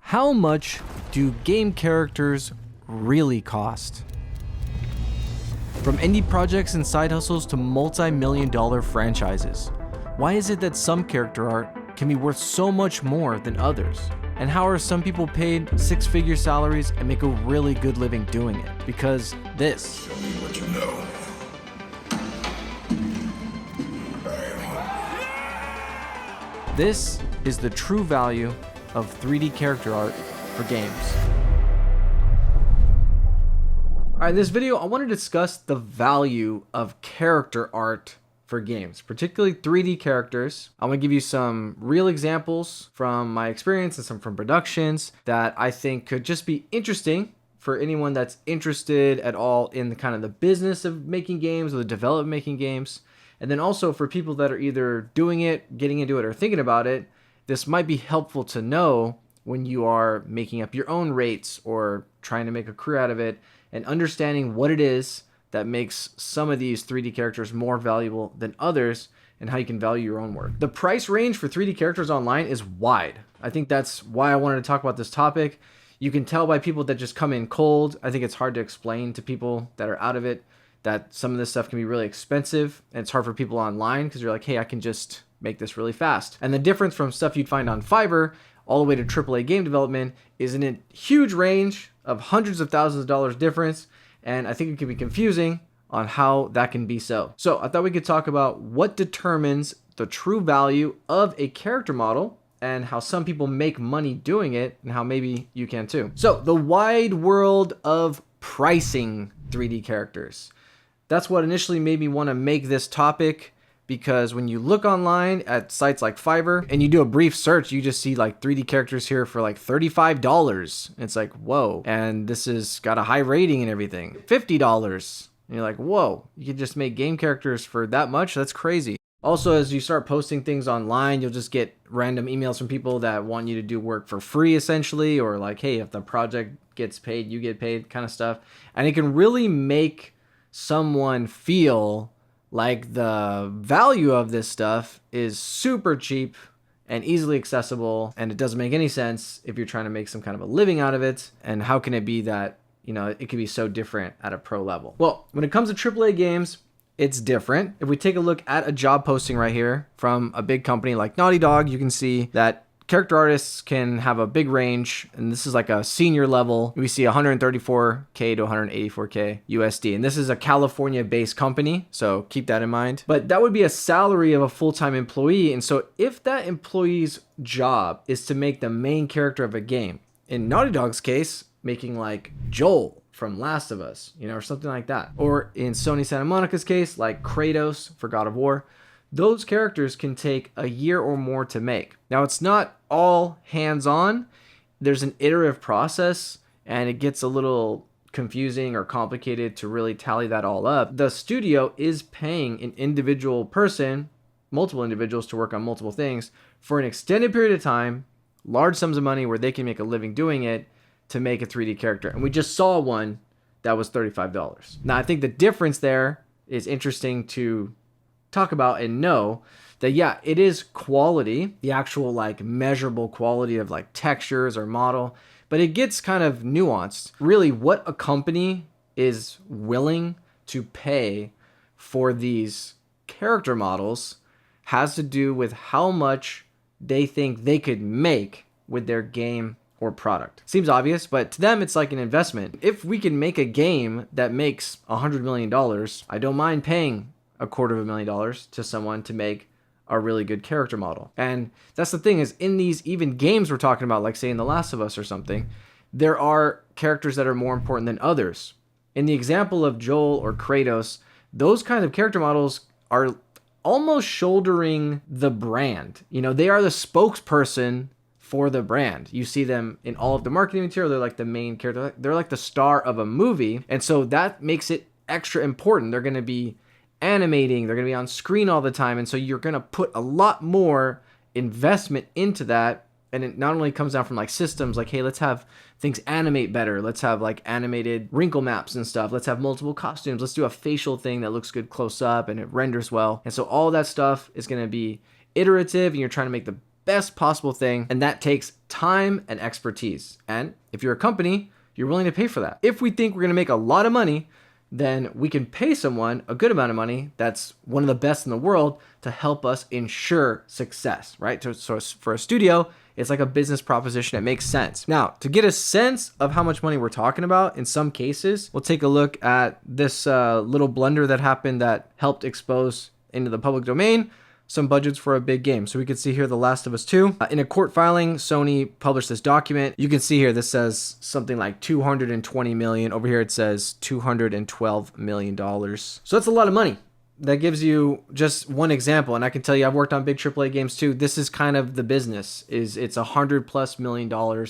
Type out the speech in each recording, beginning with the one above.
How much do game characters really cost? From indie projects and side hustles to multi-million dollar franchises, why is it that some character art can be worth so much more than others? And how are some people paid six-figure salaries and make a really good living doing it? Because this Tell me what you know. This is the true value of 3D character art for games. Alright, in this video, I want to discuss the value of character art for games, particularly 3D characters. I want to give you some real examples from my experience and some from productions that I think could just be interesting for anyone that's interested at all in the kind of the business of making games or the development of making games. And then also for people that are either doing it, getting into it, or thinking about it, this might be helpful to know when you are making up your own rates or trying to make a career out of it, and understanding what it is that makes some of these 3D characters more valuable than others and how you can value your own work. The price range for 3D characters online is wide. I think that's why I wanted to talk about this topic. You can tell by people that just come in cold. I think it's hard to explain to people that are out of it that some of this stuff can be really expensive, and it's hard for people online because you're like, hey, I can just make this really fast. And the difference from stuff you'd find on Fiverr all the way to AAA game development is in a huge range of hundreds of thousands of dollars difference, and I think it can be confusing on how that can be so. So I thought we could talk about what determines the true value of a character model and how some people make money doing it and how maybe you can too. So the wide world of pricing 3D characters. That's what initially made me want to make this topic, because when you look online at sites like Fiverr and you do a brief search, you just see like 3D characters here for like $35. It's like, whoa. And this has got a high rating and everything. $50. And you're like, whoa, you can just make game characters for that much? That's crazy. Also, as you start posting things online, you'll just get random emails from people that want you to do work for free, essentially, or like, hey, if the project gets paid, you get paid, kind of stuff. And it can really make someone feel like the value of this stuff is super cheap and easily accessible, and it doesn't make any sense if you're trying to make some kind of a living out of it. And how can it be that, you know, it could be so different at a pro level? Well, when it comes to AAA games, it's different. If we take a look at a job posting right here from a big company like Naughty Dog, you can see that character artists can have a big range, and this is like a senior level. We see 134K to 184K USD, and this is a California-based company, so keep that in mind. But that would be a salary of a full-time employee, and so if that employee's job is to make the main character of a game, in Naughty Dog's case, making like Joel from Last of Us, you know, or something like that. Or in Sony Santa Monica's case, like Kratos for God of War, those characters can take a year or more to make. Now, it's not all hands-on. There's an iterative process, and it gets a little confusing or complicated to really tally that all up. The studio is paying an individual person, multiple individuals, to work on multiple things for an extended period of time, large sums of money where they can make a living doing it, to make a 3D character. And we just saw one that was $35. Now, I think the difference there is interesting to talk about and know that, yeah, it is quality, the actual like measurable quality of like textures or model, but it gets kind of nuanced. Really, what a company is willing to pay for these character models has to do with how much they think they could make with their game or product. Seems obvious, but to them, it's like an investment. If we can make a game that makes $100 million, I don't mind paying $250,000 to someone to make a really good character model. And that's the thing, is in these even games we're talking about, like say in The Last of Us or something, there are characters that are more important than others. In the example of Joel or Kratos, those kinds of character models are almost shouldering the brand. You know, they are the spokesperson for the brand. You see them in all of the marketing material. They're like the main character. They're like the star of a movie. And so that makes it extra important. They're going to be animating. They're going to be on screen all the time. And so you're going to put a lot more investment into that. And it not only comes down from like systems, like, hey, let's have things animate better. Let's have like animated wrinkle maps and stuff. Let's have multiple costumes. Let's do a facial thing that looks good close up and it renders well. And so all that stuff is going to be iterative, and you're trying to make the best possible thing, and that takes time and expertise. And if you're a company, you're willing to pay for that. If we think we're going to make a lot of money, then we can pay someone a good amount of money that's one of the best in the world to help us ensure success, right? So for a studio, it's like a business proposition. It makes sense. Now, to get a sense of how much money we're talking about, in some cases, we'll take a look at this little blunder that happened that helped expose into the public domain some budgets for a big game. So we can see here The Last of Us 2. In a court filing, Sony published this document. You can see here, this says something like 220 million. Over here, it says $212 million. So that's a lot of money. That gives you just one example. And I can tell you, I've worked on big AAA games too. This is kind of the business, is it's $100+ million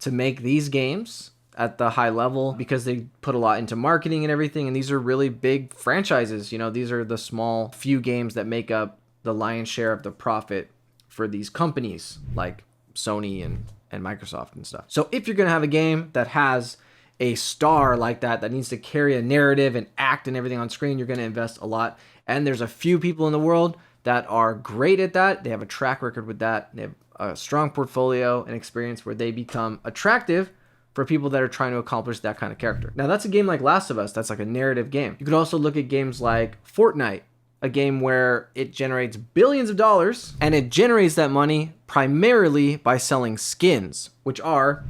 to make these games at the high level, because they put a lot into marketing and everything. And these are really big franchises. You know, these are the small few games that make up the lion's share of the profit for these companies like Sony and Microsoft and stuff. So if you're going to have a game that has a star like that needs to carry a narrative and act and everything on screen, you're going to invest a lot. And there's a few people in the world that are great at that. They have a track record with that. They have a strong portfolio and experience where they become attractive for people that are trying to accomplish that kind of character. Now, that's a game like Last of Us. That's like a narrative game. You could also look at games like Fortnite, a game where it generates billions of dollars, and it generates that money primarily by selling skins, which are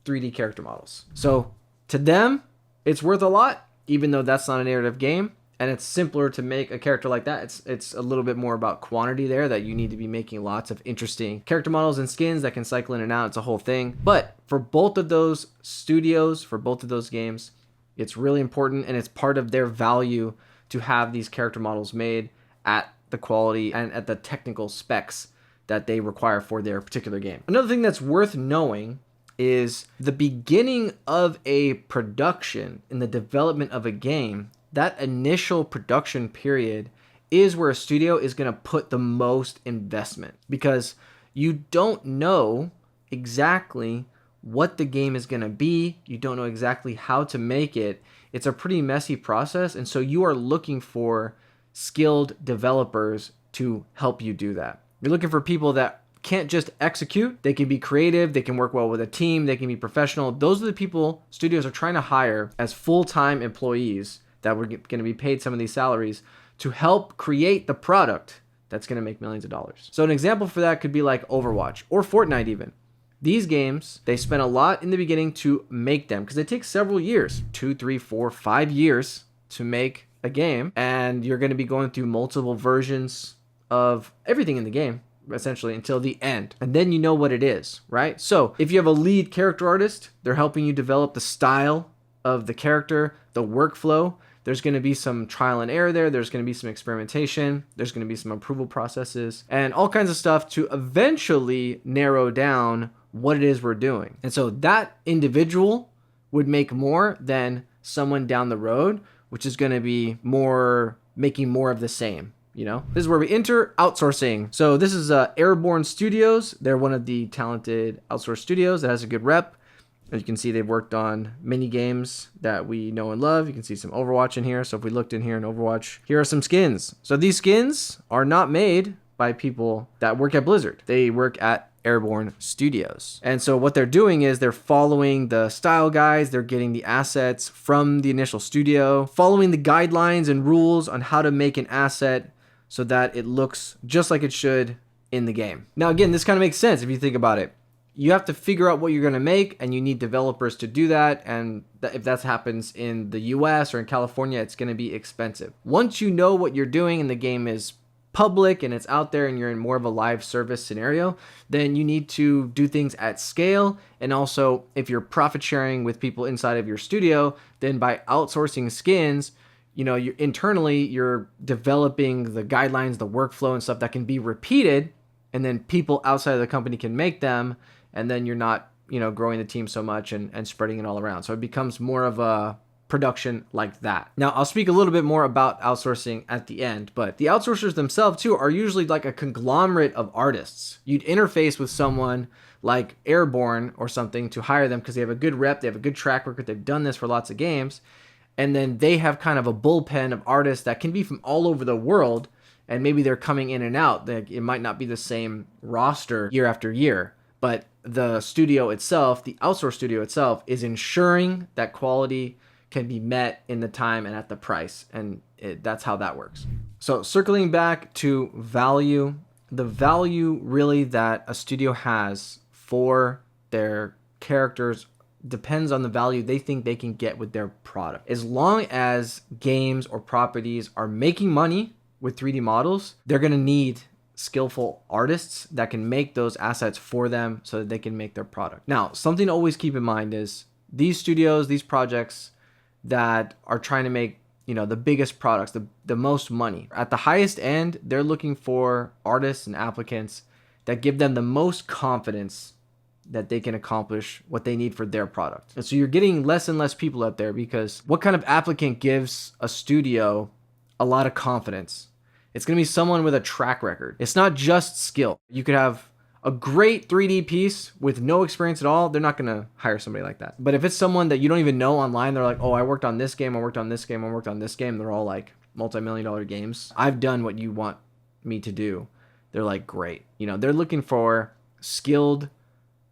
3D character models. So to them, it's worth a lot, even though that's not a narrative game, and it's simpler to make a character like that. It's a little bit more about quantity there, that you need to be making lots of interesting character models and skins that can cycle in and out. It's a whole thing. But for both of those studios, for both of those games, it's really important, and it's part of their value to have these character models made at the quality and at the technical specs that they require for their particular game. Another thing that's worth knowing is the beginning of a production in the development of a game. That initial production period is where a studio is going to put the most investment, because you don't know exactly what the game is going to be. You don't know exactly how to make it. It's a pretty messy process. And so you are looking for skilled developers to help you do that. You're looking for people that can't just execute. They can be creative. They can work well with a team. They can be professional. Those are the people studios are trying to hire as full-time employees that we're going to be paid some of these salaries to help create the product that's going to make millions of dollars. So an example for that could be like Overwatch or Fortnite even. These games, they spend a lot in the beginning to make them, because it takes several years, 2, 3, 4, 5 years to make a game. And you're going to be going through multiple versions of everything in the game, essentially, until the end. And then you know what it is, right? So if you have a lead character artist, they're helping you develop the style of the character, the workflow. There's going to be some trial and error there. There's going to be some experimentation. There's going to be some approval processes and all kinds of stuff to eventually narrow down what it is we're doing. And so that individual would make more than someone down the road, which is going to be more making more of the same. You know, this is where we enter outsourcing. So this is Airborne Studios. They're one of the talented outsourced studios that has a good rep. As you can see, they've worked on many games that we know and love. You can see some Overwatch in here. So if we looked in here in Overwatch, here are some skins. So these skins are not made by people that work at Blizzard. They work at Airborne Studios. And so what they're doing is they're following the style guides. They're getting the assets from the initial studio, following the guidelines and rules on how to make an asset so that it looks just like it should in the game. Now, again, this kind of makes sense if you think about it. You have to figure out what you're going to make, and you need developers to do that. And if that happens in the US or in California, it's going to be expensive. Once you know what you're doing and the game is public and it's out there and you're in more of a live service scenario, then you need to do things at scale. And also, if you're profit sharing with people inside of your studio, then by outsourcing skins, you know, you're developing the guidelines, the workflow and stuff that can be repeated, and then people outside of the company can make them, and then you're not, you know, growing the team so much and spreading it all around. So it becomes more of a production like that. Now, I'll speak a little bit more about outsourcing at the end, but the outsourcers themselves too are usually like a conglomerate of artists. You'd interface with someone like Airborne or something to hire them because they have a good rep, they have a good track record, they've done this for lots of games, and then they have kind of a bullpen of artists that can be from all over the world, and maybe they're coming in and out. It might not be the same roster year after year, but the studio itself, the outsourced studio itself, is ensuring that quality can be met in the time and at the price. And that's how that works. So circling back to value, the value really that a studio has for their characters depends on the value they think they can get with their product. As long as games or properties are making money with 3D models, they're going to need skillful artists that can make those assets for them so that they can make their product. Now, something to always keep in mind is these studios, these projects that are trying to make, the biggest products, the most money. At the highest end, they're looking for artists and applicants that give them the most confidence that they can accomplish what they need for their product. And so you're getting less and less people out there, because what kind of applicant gives a studio a lot of confidence? It's going to be someone with a track record. It's not just skill. You could have a great 3D piece with no experience at all. They're not going to hire somebody like that. But if it's someone that you don't even know online, they're like, oh, I worked on this game, I worked on this game, I worked on this game. They're all like multi-million-dollar games. I've done what you want me to do. They're like, great. They're looking for skilled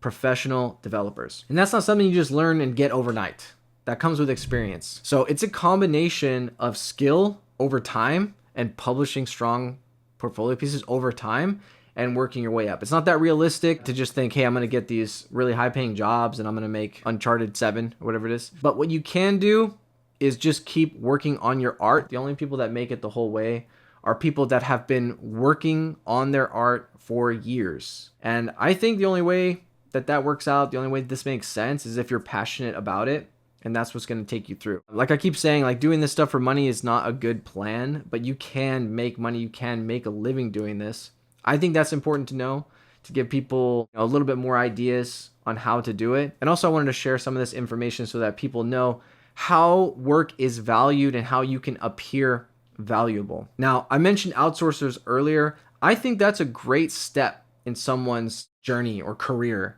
professional developers. And that's not something you just learn and get overnight. That comes with experience. So it's a combination of skill over time and publishing strong portfolio pieces over time and working your way up. It's not that realistic to just think, hey, I'm going to get these really high paying jobs and I'm going to make Uncharted 7 or whatever it is. But what you can do is just keep working on your art. The only people that make it the whole way are people that have been working on their art for years. And I think the only way that works out, the only way this makes sense, is if you're passionate about it, and that's what's going to take you through. Like I keep saying, like doing this stuff for money is not a good plan, but you can make money, you can make a living doing this. I think that's important to know, to give people a little bit more ideas on how to do it. And also I wanted to share some of this information so that people know how work is valued and how you can appear valuable. Now, I mentioned outsourcers earlier. I think that's a great step in someone's journey or career.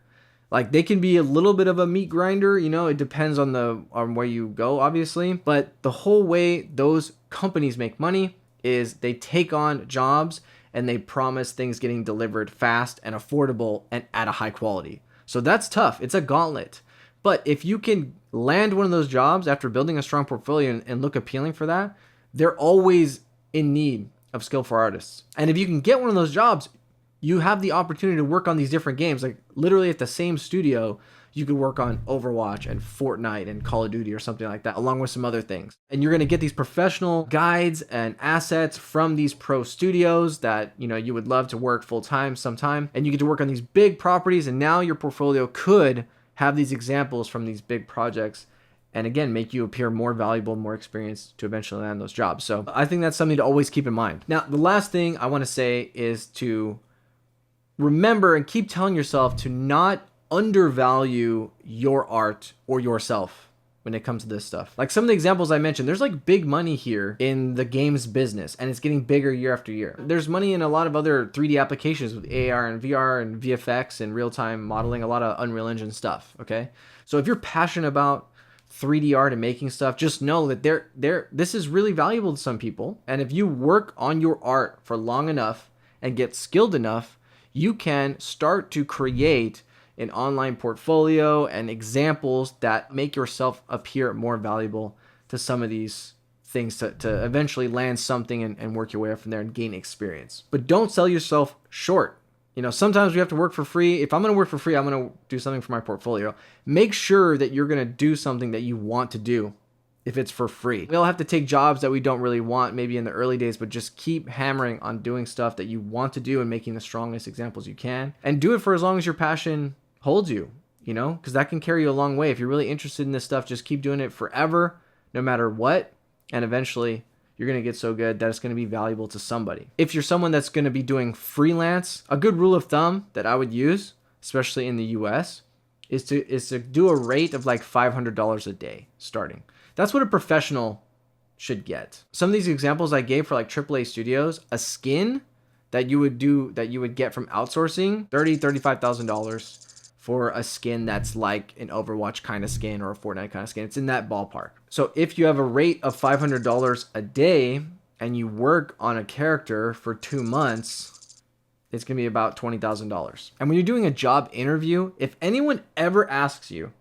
Like they can be a little bit of a meat grinder, it depends on where you go, obviously. But the whole way those companies make money is they take on jobs and they promise things getting delivered fast and affordable and at a high quality. So that's tough. It's a gauntlet. But if you can land one of those jobs after building a strong portfolio and look appealing for that, they're always in need of skillful artists. And if you can get one of those jobs, you have the opportunity to work on these different games. Like literally at the same studio, you could work on Overwatch and Fortnite and Call of Duty or something like that, along with some other things. And you're going to get these professional guides and assets from these pro studios that, you would love to work full time sometime. And you get to work on these big properties. And now your portfolio could have these examples from these big projects, and again, make you appear more valuable, more experienced to eventually land those jobs. So I think that's something to always keep in mind. Now, the last thing I want to say is to remember and keep telling yourself to not undervalue your art or yourself when it comes to this stuff. Like some of the examples I mentioned, there's like big money here in the games business, and it's getting bigger year after year. There's money in a lot of other 3D applications with AR and VR and VFX and real-time modeling, a lot of Unreal Engine stuff, okay? So if you're passionate about 3D art and making stuff, just know that this is really valuable to some people. And if you work on your art for long enough and get skilled enough, you can start to create an online portfolio and examples that make yourself appear more valuable to some of these things to eventually land something and work your way up from there and gain experience. But don't sell yourself short. Sometimes we have to work for free. If I'm going to work for free, I'm going to do something for my portfolio. Make sure that you're going to do something that you want to do if it's for free. We all have to take jobs that we don't really want maybe in the early days, but just keep hammering on doing stuff that you want to do and making the strongest examples you can. And do it for as long as your passion holds you, because that can carry you a long way. If you're really interested in this stuff, just keep doing it forever, no matter what. And eventually you're going to get so good that it's going to be valuable to somebody. If you're someone that's going to be doing freelance, a good rule of thumb that I would use, especially in the US, is to do a rate of like $500 a day starting. That's what a professional should get. Some of these examples I gave for like AAA studios, a skin that you would get from outsourcing, $35,000 for a skin that's like an Overwatch kind of skin or a Fortnite kind of skin. It's in that ballpark. So if you have a rate of $500 a day and you work on a character for 2 months, it's going to be about $20,000. And when you're doing a job interview, if anyone ever asks you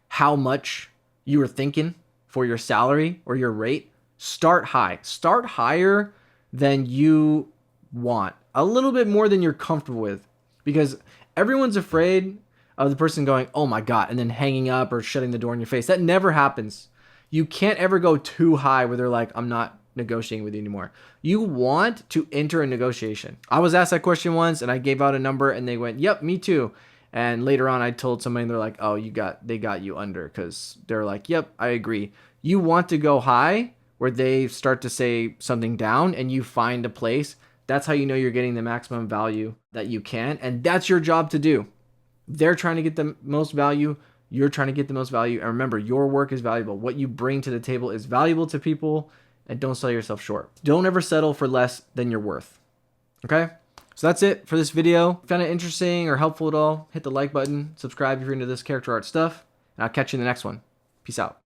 how much you were thinking for your salary or your rate, start high. Start higher than you want. A little bit more than you're comfortable with. Because everyone's afraid of the person going, oh my God, and then hanging up or shutting the door in your face. That never happens. You can't ever go too high where they're like, I'm not negotiating with you anymore. You want to enter a negotiation. I was asked that question once and I gave out a number and they went, yep, me too. And later on I told somebody and they're like, oh, they got you under, because they're like, yep, I agree. You want to go high where they start to say something down and you find a place. That's how you know you're getting the maximum value that you can. And that's your job to do. They're trying to get the most value. You're trying to get the most value. And remember, your work is valuable. What you bring to the table is valuable to people, and don't sell yourself short. Don't ever settle for less than you're worth. Okay? So that's it for this video. If you found it interesting or helpful at all, hit the like button, subscribe if you're into this character art stuff, and I'll catch you in the next one. Peace out.